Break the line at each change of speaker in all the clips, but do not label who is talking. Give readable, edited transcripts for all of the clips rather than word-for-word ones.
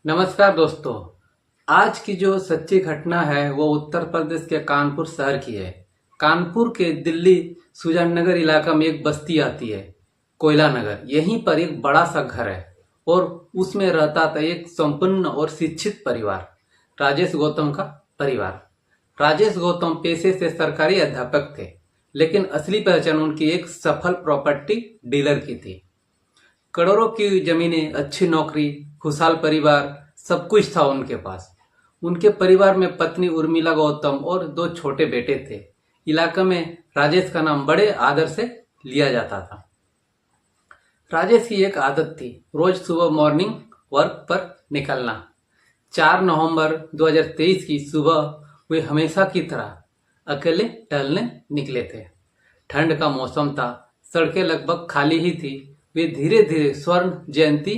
नमस्कार दोस्तों। आज की जो सच्ची घटना है वो उत्तर प्रदेश के कानपुर शहर की है। कानपुर के दिल्ली सुजाननगर इलाका में एक बस्ती आती है, कोयला नगर। यहीं पर एक बड़ा सा घर है और उसमें रहता था एक संपन्न और शिक्षित परिवार, राजेश गौतम का परिवार। राजेश गौतम पेशे से सरकारी अध्यापक थे, लेकिन असली पहचान उनकी एक सफल प्रॉपर्टी डीलर की थी। करोड़ों की जमीनें, अच्छी नौकरी, खुशहाल परिवार, सब कुछ था उनके पास। उनके परिवार में पत्नी उर्मिला गौतम और दो छोटे बेटे थे। इलाके में राजेश का नाम बड़े आदर से लिया जाता था। राजेश की एक आदत थी, रोज सुबह मॉर्निंग वर्क पर निकलना। 4 नवंबर 2023 की सुबह वे हमेशा की तरह अकेले टहलने निकले थे। ठंड का मौसम था, सड़कें लगभग खाली ही थी। वे धीरे धीरे स्वर्ण जयंती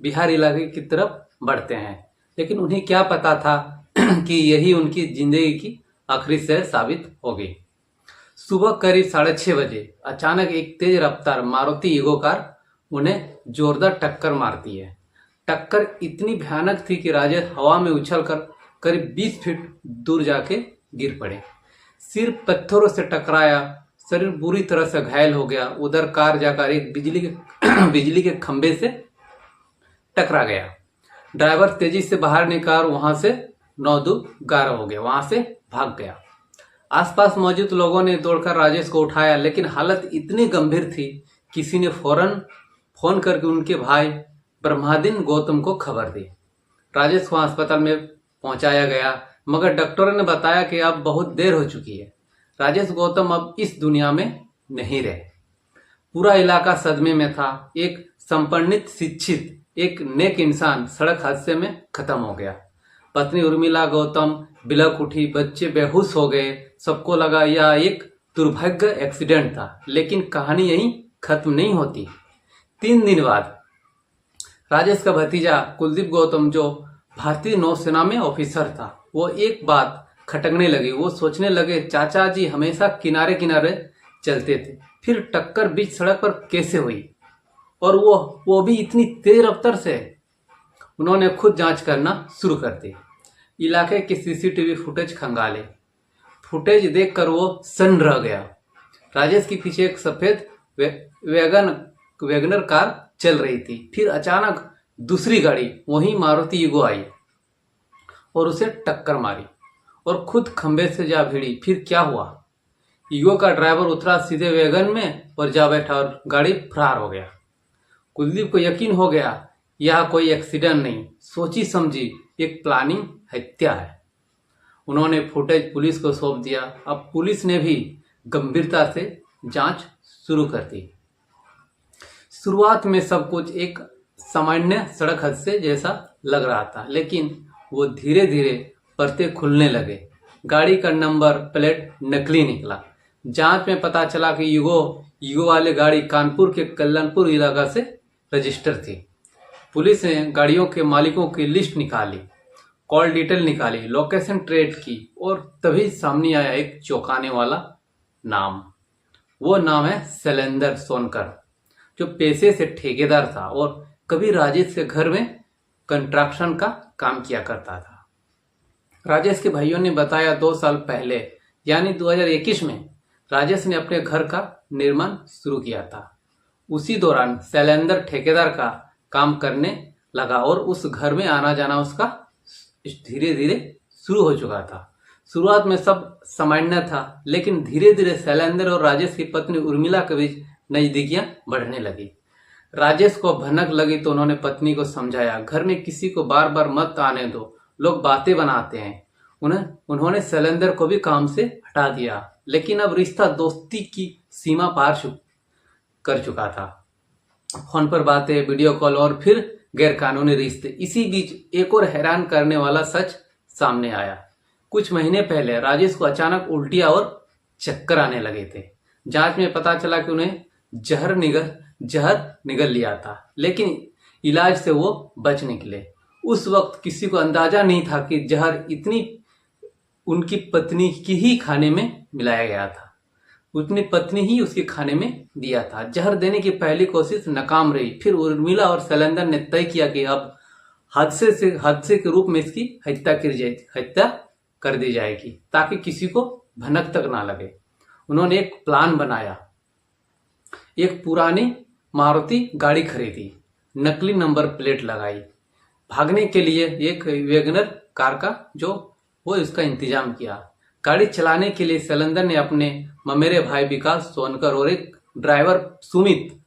बिहार इलाके की तरफ बढ़ते हैं, लेकिन उन्हें क्या पता था कि यही उनकी जिंदगी की आखिरी सैर साबित होगी। सुबह करीब 6:30 बजे अचानक एक तेज रफ्तार मारुति ईगो कार उन्हें जोरदार टक्कर मारती है। टक्कर इतनी भयानक थी कि राजेश हवा में उछलकर करीब 20 फीट दूर जाके गिर पड़े। सिर पत्थरों से टकराया, शरीर बुरी तरह से घायल हो गया। उधर कार जाकर एक बिजली के खंभे से टकरा गया। ड्राइवर तेजी से बाहर निकाल वहां से 9-11 हो गया, वहां से भाग गया। आसपास मौजूद लोगों ने दौड़कर राजेश को उठाया, लेकिन हालत इतनी गंभीर थी, किसी ने फौरन फोन करके उनके भाई ब्रह्मादिन गौतम को खबर दी। राजेश को अस्पताल में पहुंचाया गया, मगर डॉक्टरों ने बताया कि अब बहुत देर हो चुकी है। राजेश गौतम अब इस दुनिया में नहीं रहे। पूरा इलाका सदमे में था। एक संपन्नित, शिक्षित, एक नेक इंसान सड़क हादसे में खत्म हो गया। पत्नी उर्मिला गौतम बिलख उठी, बच्चे बेहोश हो गए। सबको लगा यह एक दुर्भाग्य एक्सीडेंट था, लेकिन कहानी यहीं खत्म नहीं होती। 3 दिन बाद राजेश का भतीजा कुलदीप गौतम, जो भारतीय नौसेना में ऑफिसर था, वो एक बात खटकने लगी। वो सोचने लगे, चाचा जी हमेशा किनारे किनारे चलते थे, फिर टक्कर बीच सड़क पर कैसे हुई, और वो भी इतनी तेज रफ्तार से। उन्होंने खुद जांच करना शुरू कर दी। इलाके के सीसीटीवी फुटेज खंगाले। फुटेज देखकर वो सन्न रह गया। राजेश के पीछे एक सफेद वैगनर कार चल रही थी। फिर अचानक दूसरी गाड़ी, वही मारुति ईगो आई और उसे टक्कर मारी और खुद खंबे से जा भिड़ी। फिर क्या हुआ? ईगो का ड्राइवर उतरा सीधे वैगन में और जा बैठा और गाड़ी फरार हो गया। कुलदीप को यकीन हो गया, यह कोई एक्सीडेंट नहीं, सोची समझी एक प्लानिंग हत्या है। उन्होंने फुटेज पुलिस को सौंप दिया। अब पुलिस ने भी गंभीरता से जांच शुरू कर दी। शुरुआत में सब कुछ एक सामान्य सड़क हादसे जैसा लग रहा था, लेकिन वो धीरे धीरे परते खुलने लगे। गाड़ी का नंबर प्लेट नकली निकला। जांच में पता चला कि ईगो वाली गाड़ी कानपुर के कल्याणपुर इलाका से रजिस्टर थी। पुलिस ने गाड़ियों के मालिकों की लिस्ट निकाली, कॉल डिटेल निकाली, लोकेशन ट्रेस की, और तभी सामने आया एक चौंकाने वाला नाम। वो नाम है शैलेंद्र सोनकर, जो पेशे से ठेकेदार था और कभी राजेश के घर में कंस्ट्रक्शन का काम किया करता था। राजेश के भाइयों ने बताया 2 साल पहले यानी 2021 में राजेश ने अपने घर का निर्माण शुरू किया था। उसी दौरान शैलेंद्र ठेकेदार का काम करने लगा और उस घर में आना जाना उसका धीरे धीरे शुरू हो चुका था। शुरुआत में सब सामान्य था, लेकिन धीरे धीरे शैलेंद्र और राजेश की पत्नी उर्मिला के बीच नजदीकियां बढ़ने लगी। राजेश को भनक लगी तो उन्होंने पत्नी को समझाया, घर में किसी को बार बार मत आने दो, लोग बातें बनाते हैं। उन्होंने शैलेंद्र को भी काम से हटा दिया, लेकिन अब रिश्ता दोस्ती की सीमा पार कर चुका था। फोन पर बातें, वीडियो कॉल और फिर गैरकानूनी रिश्ते। इसी बीच एक और हैरान करने वाला सच सामने आया। कुछ महीने पहले राजेश को अचानक उल्टियां और चक्कर आने लगे थे। जांच में पता चला कि उन्हें जहर निगल लिया था, लेकिन इलाज से वो बच निकले। उस वक्त किसी को अंदाजा नहीं था कि जहर इतनी उनकी पत्नी की ही खाने में मिलाया गया था। उसने पत्नी ही उसके खाने में दिया था। जहर देने की पहली कोशिश नाकाम रही। फिर उर्मिला और शैलेंद्र ने तय किया कि अब हादसे के रूप में इसकी हत्या कर दी जाएगी ताकि किसी को भनक तक ना लगे। उन्होंने एक प्लान बनाया, एक पुरानी मारुति गाड़ी खरीदी, नकली नंबर प्लेट लगाई, भागने के लिए एक वैगनर कार का वो इसका इंतजाम किया। गाड़ी चलाने के लिए शैलेंद्र ने अपने ममेरे भाई विकास सोनकर और एक ड्राइवर सुमित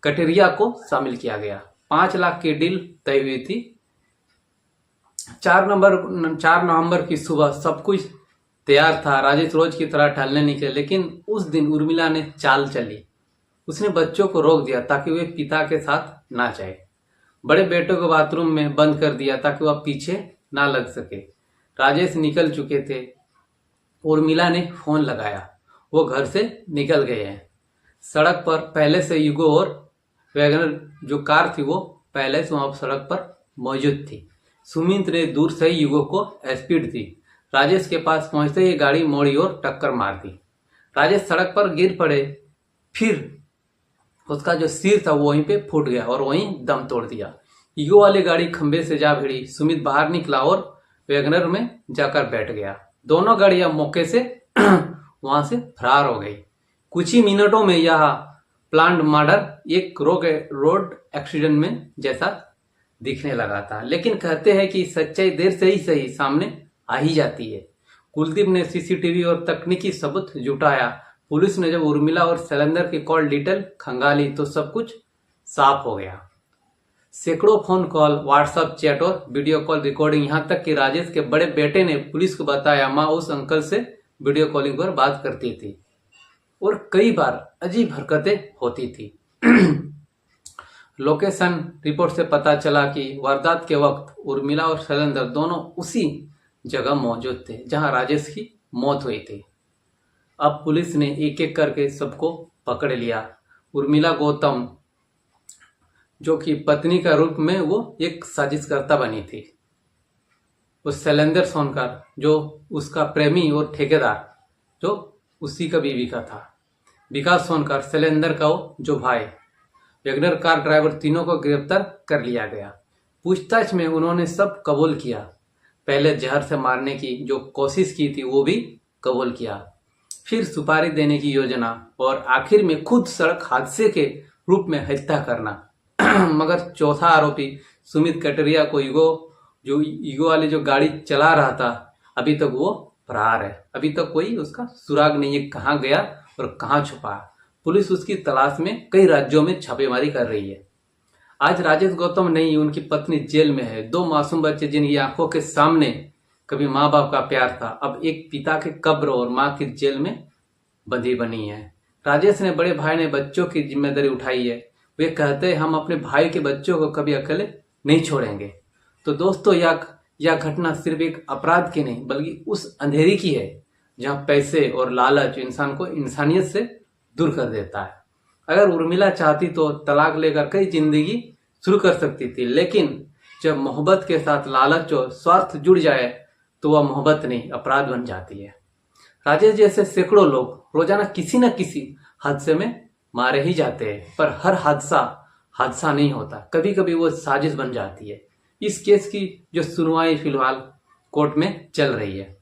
कटेरिया को शामिल किया गया। 5 लाख की डील तय हुई थी। 4 नवंबर की सुबह सब कुछ तैयार था। राजेश रोज की तरह टहलने निकले, लेकिन उस दिन उर्मिला ने चाल चली। उसने बच्चों को रोक दिया ताकि वे पिता के साथ ना जाए। बड़े बेटे को बाथरूम में बंद कर दिया ताकि वह पीछे ना लग सके। राजेश निकल चुके थे। उर्मिला ने फोन लगाया, वो घर से निकल गए हैं। सड़क पर पहले से युगो और वैगनर जो कार थी वो पहले से वहां सड़क पर मौजूद थी। सुमित ने दूर से ही युगो को स्पीड दी। राजेश के पास पहुंचते ही गाड़ी मोड़ी और टक्कर मार दी। राजेश सड़क पर गिर पड़े, फिर उसका जो सिर था वो वहीं पे फूट गया और वहीं दम तोड़ दिया। ईगो वाली गाड़ी खंबे से जा भिड़ी। सुमित बाहर निकला और वैगनर में जाकर बैठ गया। दोनों गाड़ियां मौके से वहां से फरार हो गई। कुछ ही मिनटों में यह प्लान्ड मर्डर एक रोड एक्सीडेंट में जैसा दिखने लगा था। लेकिन कहते हैं कि सच्चाई देर से ही सही सामने आ ही जाती है। कुलदीप ने सीसीटीवी और तकनीकी सबूत जुटाया। पुलिस ने जब उर्मिला और शैलेंद्र की कॉल डिटेल खंगाली तो सब कुछ साफ हो गया। सैकड़ों फोन कॉल, व्हाट्सएप चैट और वीडियो कॉल रिकॉर्डिंग, यहाँ तक कि राजेश के बड़े बेटे ने पुलिस को बताया माँ उस अंकल से वीडियो कॉलिंग पर बात करती थी और कई बार अजीब हरकतें होती थी। लोकेशन रिपोर्ट से पता चला कि वारदात के वक्त उर्मिला और शैलेंद्र दोनों उसी जगह मौजूद थे जहां राजेश की मौत हुई थी। अब पुलिस ने एक एक करके सबको पकड़ लिया। उर्मिला गौतम जो कि पत्नी का रूप में वो एक साजिशकर्ता बनी थी। उस शैलेंद्र सोनकर जो उसका प्रेमी और ठेकेदार जो उसी का बीवी का था। विकास सोनकर शैलेंद्र का जो भाई। वैगनर कार ड्राइवर, तीनों को गिरफ्तार कर लिया गया। पूछताछ में उन्होंने सब कबूल किया। पहले जहर से मारने की जो कोशिश की थी वो भी कबूल किया, फिर सुपारी देने की योजना और आखिर में खुद सड़क हादसे के रूप में हत्या करना। मगर चौथा आरोपी सुमित कटेरिया को ईगो वाली जो गाड़ी चला रहा था अभी तक वो फरार है। अभी तक कोई उसका सुराग नहीं है, कहाँ गया और कहाँ छुपा। पुलिस उसकी तलाश में कई राज्यों में छापेमारी कर रही है। आज राजेश गौतम नहीं, उनकी पत्नी जेल में है। 2 मासूम बच्चे जिनकी आंखों के सामने कभी माँ बाप का प्यार था, अब एक पिता के कब्र और माँ की जेल में बंदी बनी है। राजेश ने बड़े भाई ने बच्चों की जिम्मेदारी उठाई है। वे कहते हैं हम अपने भाई के बच्चों को कभी अकेले नहीं छोड़ेंगे। तो दोस्तों यह घटना सिर्फ एक अपराध की नहीं बल्कि उस अंधेरी की है जहां पैसे और लालच इंसान को इंसानियत से दूर कर देता है। अगर उर्मिला चाहती तो तलाक लेकर कई जिंदगी शुरू कर सकती थी, लेकिन जब मोहब्बत के साथ लालच और स्वार्थ जुड़ जाए तो वह मोहब्बत नहीं अपराध बन जाती है। राजेश जैसे सैकड़ों लोग रोजाना किसी न किसी हादसे में मारे ही जाते हैं, पर हर हादसा नहीं होता। कभी कभी वो साजिश बन जाती है। इस केस की जो सुनवाई फिलहाल कोर्ट में चल रही है।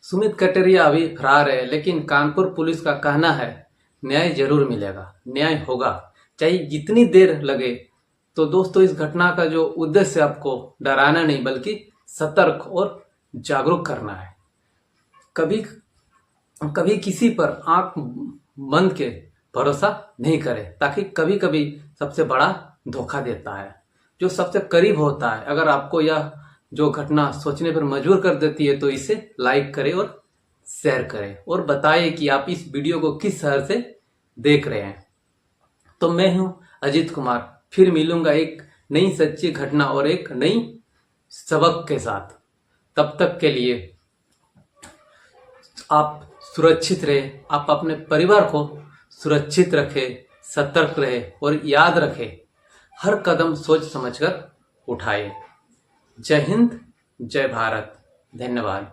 सुमित कटेरिया अभी फरार है, लेकिन कानपुर पुलिस का कहना है न्याय जरूर मिलेगा, न्याय होगा, चाहे जितनी देर लगे। तो दोस्तों इस घटना का जो उद्देश्य आपको डराना नहीं बल्कि सतर्क और जागरूक करना है। कभी किसी पर आंख बंद के भरोसा नहीं करें, ताकि कभी कभी सबसे बड़ा धोखा देता है जो सबसे करीब होता है। अगर आपको यह जो घटना सोचने पर मजबूर कर देती है तो इसे लाइक करें और शेयर करें और बताइए कि आप इस वीडियो को किस शहर से देख रहे हैं। तो मैं हूं अजीत कुमार, फिर मिलूंगा एक नई सच्ची घटना और एक नई सबक के साथ। तब तक के लिए आप सुरक्षित रहे, आप अपने परिवार को सुरक्षित रखें, सतर्क रहे और याद रखें हर कदम सोच समझकर उठाए। जय हिंद, जय भारत, धन्यवाद।